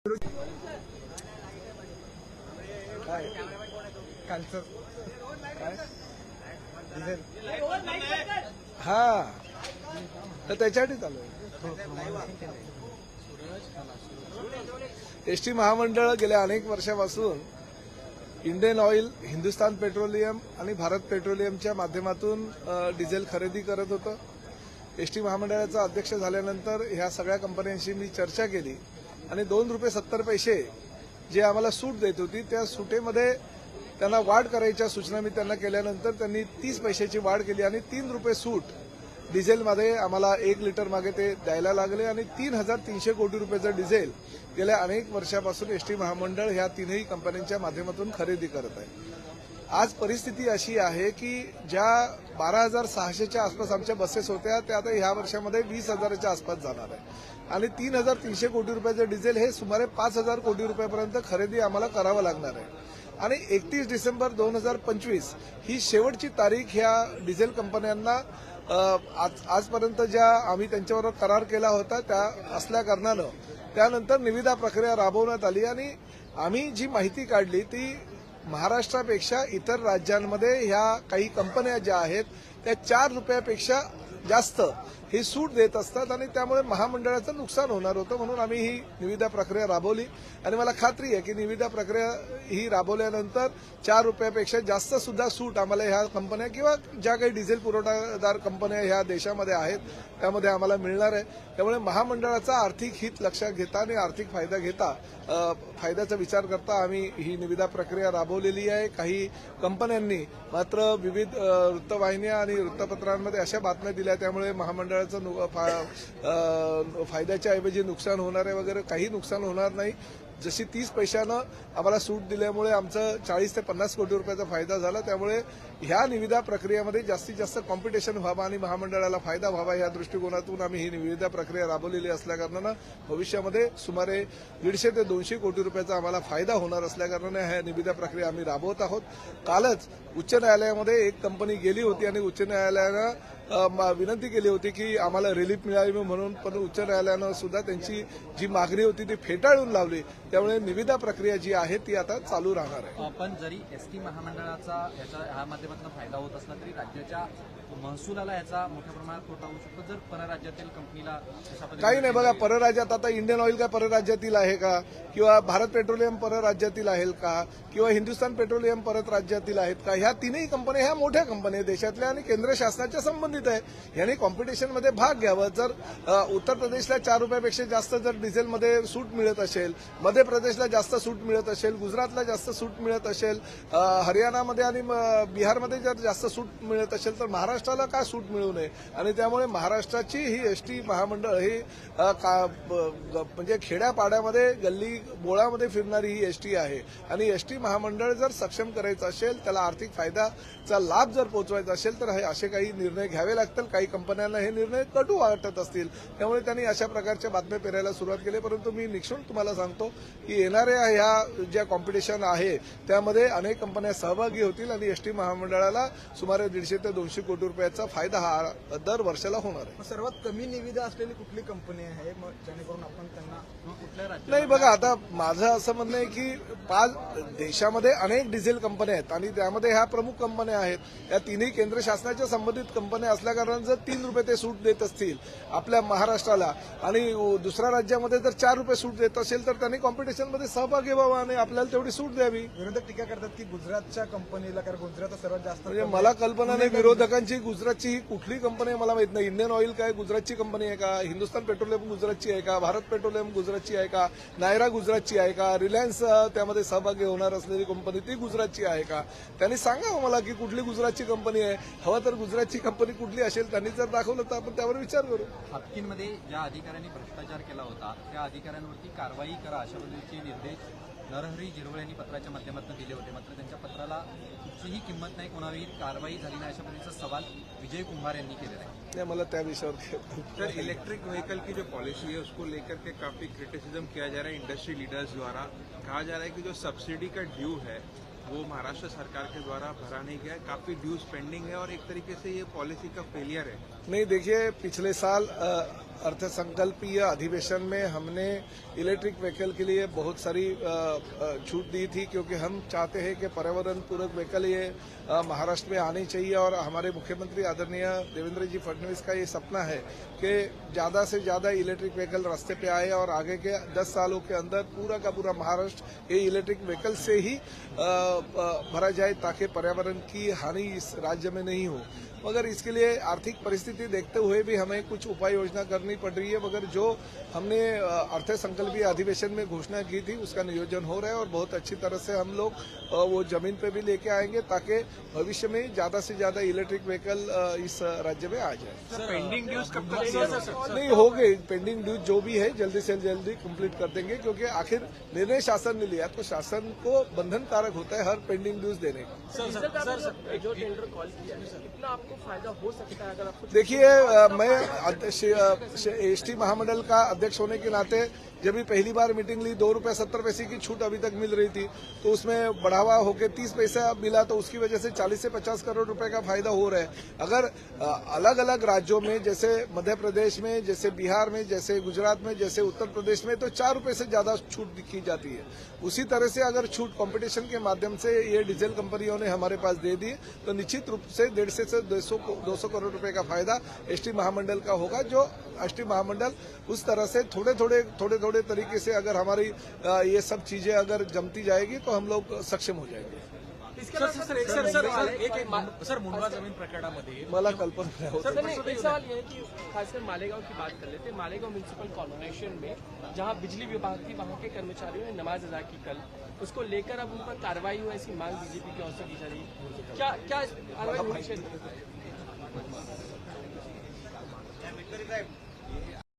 काय कालचं काय डिझेल हा तर त्याच्यासाठी चालू आहे। एसटी महामंडळ गेल्या अनेक वर्षापासून इंडियन ऑइल, हिंदुस्तान पेट्रोलियम आणि भारत पेट्रोलियमच्या माध्यमातून डिझेल खरेदी करत होतं। एसटी महामंडळाचा अध्यक्ष झाल्यानंतर ह्या सगळ्या कंपन्यांशी मी चर्चा केली आणि ₹2.70 जे आम्हाला सूट देत होती त्या सुटेमध्ये त्यांना वाढ करायच्या सूचना मी त्यांना केल्यानंतर त्यांनी 30 पैशाची वाढ केली आणि ₹3 सूट डिझेलमध्ये आम्हाला 1 लिटर मागे ते द्यायला लागले आणि 3,300 कोटी रुपयाचं डिझेल गेल्या अनेक वर्षापासून एसटी महामंडळ ह्या तीनही कंपन्यांच्या माध्यमातून खरेदी करत आहे। आज परिस्थिती अशी आहे की ज्या 12,600च्या आसपास आमच्या बसेस होत्या त्या आता ह्या वर्षामध्ये 20,000च्या आसपास जाणार आहे आणि 3,300 कोटी रुपयाचं डिझेल हे सुमारे 5,000 कोटी रुपयापर्यंत खरेदी आम्हाला करावं लागणार आहे आणि 31 डिसेंबर 2025 ही शेवटची तारीख ह्या डिझेल कंपन्यांना आजपर्यंत ज्या आम्ही त्यांच्याबरोबर करार केला होता त्या असल्या कारणानं त्यानंतर निविदा प्रक्रिया राबवण्यात आली आणि आम्ही जी माहिती काढली ती महाराष्ट्रापेक्षा इतर राज्यांमध्ये ह्या काही कंपन्या ज्या आहेत त्या ₹4 जास्त ही सूट देत असतात आणि त्यामुळे महामंडळाचं नुकसान होणार होतं म्हणून आम्ही ही निविदा प्रक्रिया राबवली आणि मला खात्री आहे की निविदा प्रक्रिया ही राबवल्यानंतर ₹4 जास्त सुद्धा सूट आम्हाला ह्या कंपन्या किंवा ज्या काही डिझेल पुरवठादार कंपन्या ह्या देशामध्ये आहेत त्यामध्ये आम्हाला मिळणार आहे। त्यामुळे महामंडळाचा आर्थिक हित लक्षात घेता आणि आर्थिक फायदा घेता फायद्याचा विचार करता आम्ही ही निविदा प्रक्रिया राबवलेली आहे। काही कंपन्यांनी मात्र विविध वृत्तवाहिन्या आणि वृत्तपत्रांमध्ये अशा बातम्या दिल्या त्यामुळे महामंडळाचं फायद्याच्या ऐवजी नुकसान होणार आहे वगैरे काही नुकसान होणार नाही। जशी 30 पैशानं आम्हाला सूट दिल्यामुळे आमचं 40 ते 50 कोटी रुपयाचा फायदा झाला त्यामुळे ह्या निविदा प्रक्रियेमध्ये जास्तीत जास्त कॉम्पिटिशन व्हावं आणि महामंडळाला फायदा व्हावा या दृष्टिकोनातून आम्ही ही निविदा प्रक्रिया राबवलेली असल्याकारणानं भविष्यामध्ये सुमारे 150 ते 200 कोटी रुपयाचा आम्हाला फायदा होणार असल्याकारणाने ह्या निविदा प्रक्रिया आम्ही राबवत आहोत। कालच उच्च न्यायालयामध्ये एक कंपनी गेली होती आणि उच्च न्यायालयानं विनंती केली होती की आम्हाला रिलीफ मिळावी म्हणून पण उच्च न्यायालयानं सुद्धा त्यांची जी मागणी होती ती फेटाळून लावली त्यामुळे निविदा प्रक्रिया जी आहे ती आता चालू राहणार आहे। पण जरी एसटी महामंडळाचा ह्या माध्यमातून फायदा होत असला तरी राज्याच्या महसुलाला याचा मोठ्या प्रमाणात तोटा होऊ शकतो जर परराज्यातील कंपनीला काही नाही। बघा परराज्यात आता इंडियन ऑइल काय परराज्यातील आहे का किंवा भारत पेट्रोलियम परराज्यातील आहे का किंवा हिंदुस्तान पेट्रोलियम परत राज्यातील आहेत का ह्या तीनही कंपन्या ह्या मोठ्या कंपन्या देशातल्या आणि केंद्र शासनाच्या संबंधित आहे। यांनी कॉम्पिटिशनमध्ये भाग घ्यावा। जर उत्तर प्रदेशला ₹4 जास्त जर डिझेलमध्ये सूट मिळत असेल, मध्य प्रदेशला जास्त सूट मिळत असेल, गुजरातला जास्त सूट मिळत असेल, हरियाणामध्ये आणि बिहारमध्ये जर जास्त सूट मिळत असेल तर महाराष्ट्राला का सूट मिळू नये आणि त्यामुळे महाराष्ट्राची ही एसटी महामंडळ ही म्हणजे खेड्यापाड्यामध्ये गल्ली बोळामध्ये फिरणारी ही एसटी आहे आणि एसटी महामंडळ जर सक्षम करायचं असेल त्याला आर्थिक फायद्याचा लाभ जर पोहोचवायचा असेल तर असे काही निर्णय घ्यावे लागतील। काही कंपन्यांना हे निर्णय कटू वाटत असतील त्यामुळे त्यांनी अशा प्रकारच्या बातम्या पेरायला सुरुवात केली परंतु मी निक्षून तुम्हाला सांगतो की येणाऱ्या ह्या ज्या कॉम्पिटिशन आहे त्यामध्ये अनेक कंपन्या सहभागी होतील आणि एसटी महामंडळाला सुमारे 150 ते 200 कोटी रुपयाचा फायदा हा दर वर्षाला होणार आहे। सर्वात कमी निविदा असलेली कुठली कंपनी आहे मग जेणेकरून आपण त्यांना कुठल्या राज्यात नाही बघा आता माझं असं म्हणणं आहे की 5 देशामध्ये अनेक डिझेल कंपन्या आहेत आणि त्यामध्ये ह्या प्रमुख कंपन्या आहेत। या तीनही केंद्र शासनाच्या संबंधित कंपन्या असल्याकारणाने जर ₹3 ते सूट देत असतील आपल्या महाराष्ट्राला आणि दुसऱ्या राज्यामध्ये जर ₹4 सूट देत असेल तर त्यांनी कॉम्पिटिशनमध्ये सहभागी व्हावा आणि आपल्याला तेवढी सूट द्यावी। विरोधक टीका करतात की गुजरातच्या कंपनीला कारण गुजरात सर्वात जास्त म्हणजे मला कल्पना नाही विरोधकांची गुजरातची ही कुठली कंपनी मला माहित नाही। इंडियन ऑइल काय गुजरातची कंपनी आहे का, हिंदुस्तान पेट्रोलियम गुजरातची आहे का, भारत पेट्रोलियम गुजरातची आहे का, नायरा गुजरातची आहे का, रिलायन्स त्यामध्ये सहभागी होणार असलेली कंपनी ती गुजरातची आहे का, त्यांनी सांगावं मला की कुठली गुजरातची कंपनी आहे। हवा तर गुजरातची कंपनी कुठली असेल त्यांनी जर दाखवलं तर आपण त्यावर विचार करू। हापकीमध्ये ज्या अधिकाऱ्यांनी भ्रष्टाचार केला होता त्या अधिकाऱ्यांवरती कारवाई करा अशा पद्धतीचे निर्देश नरहरी झिरवळ यांनी पत्राच्या माध्यमातून दिले होते मात्र त्यांच्या पत्राला कुठलीही किंमत नाही, कोणावरही कारवाई झाली नाही अशा पद्धतीचा सवाल विजय कुमार यांनी केलेला आहे। मला त्या विषयावर सर इलेक्ट्रिक व्हीकल की जो पॉलिसी है उसको लेकर के काफी क्रिटिसिज्म किया जा रहा है इंडस्ट्री लीडर्स द्वारा। कहा जा रहा है कि जो सब्सिडी का ड्यू है वो महाराष्ट्र सरकार के द्वारा भरा नहीं गया है, काफी ड्यूज पेंडिंग है और एक तरीके से ये पॉलिसी का फेलियर है। नहीं, देखिए, पिछले साल अर्थसंकल्पीय अधिवेशन में हमने इलेक्ट्रिक व्हीकल के लिए बहुत सारी छूट दी थी, क्योंकि हम चाहते हैं कि पर्यावरण पूरक व्हीकल ये महाराष्ट्र में आनी चाहिए। और हमारे मुख्यमंत्री आदरणीय देवेंद्र जी फडणवीस का ये सपना है कि ज़्यादा से ज़्यादा इलेक्ट्रिक व्हीकल रास्ते पे आए और आगे के 10 सालों के अंदर पूरा का पूरा महाराष्ट्र ये इलेक्ट्रिक व्हीकल से ही भरा जाए, ताकि पर्यावरण की हानि इस राज्य में नहीं हो। मगर इसके लिए आर्थिक परिस्थिति देखते हुए भी हमें कुछ उपाय योजना करनी पड़ रही है। मगर जो हमने अर्थसंकल्पीय अधिवेशन में घोषणा की थी उसका नियोजन हो रहा है और बहुत अच्छी तरह से हम लोग वो जमीन पे भी लेके आएंगे, ताकि भविष्य में ज्यादा से ज्यादा इलेक्ट्रिक व्हीकल इस राज्य में आ जाए। पेंडिंग ड्यूज कब तक नहीं हो गए, पेंडिंग ड्यूज जो भी है जल्दी से जल्दी कंप्लीट कर देंगे, क्योंकि आखिर निर्णय शासन ने लिया तो शासन को बंधनकारक होता है हर पेंडिंग ड्यूज देने का। जो टेंडर कॉल किया है कितना आपको फायदा हो सकता है अगर आपको? देखिए, मैं एसटी महामंडल का अध्यक्ष होने के नाते जब भी पहली बार मीटिंग ली, 2 रुपये 70 पैसे की छूट अभी तक मिल रही थी, तो उसमें बढ़ावा होकर 30 पैसा मिला, तो उसकी वजह से 40 से 50 करोड़ रुपए का फायदा हो रहा है। अगर अलग अलग राज्यों में, जैसे मध्य प्रदेश में, जैसे बिहार में, जैसे गुजरात में, जैसे उत्तर प्रदेश में, तो 4 रुपये से ज्यादा छूट की जाती है। उसी तरह से अगर छूट कंपटीशन के माध्यम से ये डीजल कंपनियों ने हमारे पास दे दी, तो निश्चित रूप से 150 से 200 करोड़ रुपए का फायदा एसटी महामंडल का होगा। जो एसटी महामंडल उस तरह से थोड़े तरीके से अगर हमारी ये सब चीजें अगर जमती जाएगी तो हम लोग सक्षम हो जाएंगे। सर मुंडवा जमीन प्रकरणामध्ये मला कल्पना नाही होत। एक सवाल ये है कि खासकर मालेगांव की बात कर लेते हैं। मालेगांव म्यूनिसिपल कॉर्पोरेशन में जहां बिजली विभाग की वहां के कर्मचारियों ने नमाज अदा की कल, उसको लेकर अब उन पर कार्रवाई हुई, ऐसी मांग बीजेपी की ओर से की जा रही है। क्या कार्रवाई होनी चाहिए?